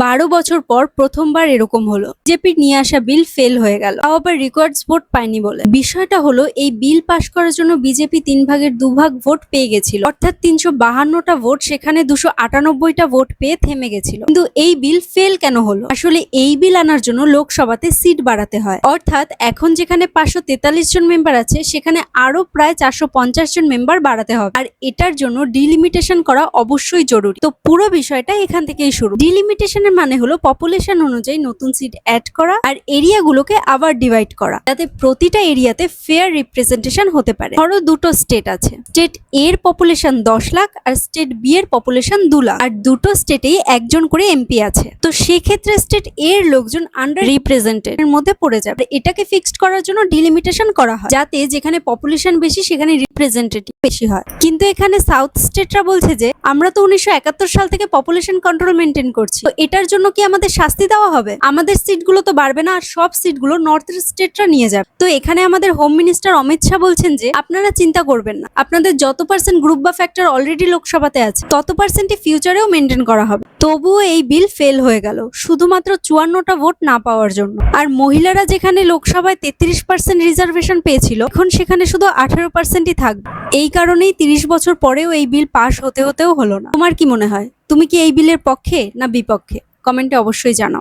12 বছর পর প্রথমবার এরকম হলো। বিজেপির নিয়ে আসা বিল ফেল হয়ে গেল, তাও আবার রিকোয়ার্ডস ভোট পায়নি বলে। বিষয়টা হলো এই বিল পাশ করার জন্য বিজেপি 3 ভাগের 2 ভাগ ভোট পেয়ে গেছিল, অর্থাৎ 352টা ভোট সেখানে 298টা ভোট পেয়ে থেমে গেছিল। কিন্তু এই বিল ফেল কেন হলো? আসলে এই বিল আনার জন্য লোকসভাতে সিট বাড়াতে হয়, অর্থাৎ এখন যেখানে 543 জন মেম্বার আছে সেখানে আরো প্রায় 450 জন মেম্বার বাড়াতে হবে। আর এটার জন্য ডিলিমিটেশন করা অবশ্যই জরুরি। তো পুরো বিষয়টা এখান থেকেই শুরু। ডিলিমিটেশন মানে হলো পপুলেশন অনুযায়ী নতুন সিট অ্যাড করা আর এরিয়াগুলোকে আবার ডিভাইড করা, যাতে প্রতিটা এরিয়াতে ফেয়ার রিপ্রেজেন্টেশন হতে পারে। ধরো দুটো স্টেট আছে, স্টেট এ এর পপুলেশন 10 লাখ আর স্টেট বি এর পপুলেশন 2 লাখ, আর দুটো স্টেটেই একজন করে এমপি আছে। তো সেক্ষেত্রে স্টেট এ এর লোকজন আন্ডার রিপ্রেজেন্টেড এর মধ্যে পড়ে যাবে। এটাকে ফিক্সড করার জন্য ডিলিমিটেশন করা হয়, যাতে যেখানে পপুলেশন বেশি সেখানে রিপ্রেজেন্টেটিভ বেশি হয়। কিন্তু এখানে সাউথ স্টেটরা বলছে যে আমরা তো 1971 সাল থেকে পপুলেশন কন্ট্রোল মেনটেন করছি, তো এটার জন্য কি আমাদের শাস্তি দেওয়া হবে? আমাদের সিটগুলো তো বাড়বে না, আর সব সিটগুলো নর্থের স্টেটরা নিয়ে যাবে। তো এখানে আমাদের হোম মিনিস্টার অমিত শাহ বলছেন যে আপনারা চিন্তা করবেন না, আপনাদের যত পার্সেন্ট গ্রুপ বা ফ্যাক্টর অলরেডি লোকসভাতে আছে তত পার্সেন্টই ফিউচারেও মেনটেন করা হবে। তবুও এই বিল ফেল হয়ে গেল শুধুমাত্র 54টা ভোট না পাওয়ার জন্য। আর মহিলারা যেখানে লোকসভায় 33% রিজার্ভেশন পেয়েছিল, এখন সেখানে শুধু 18%ই থাকবে। এই কারণেই 30 বছর পরেও এই বিল পাশ হতেও হলো না। তোমার কি মনে হয়, তুমি কি এই বিলের পক্ষে না বিপক্ষে? কমেন্টে অবশ্যই জানাও।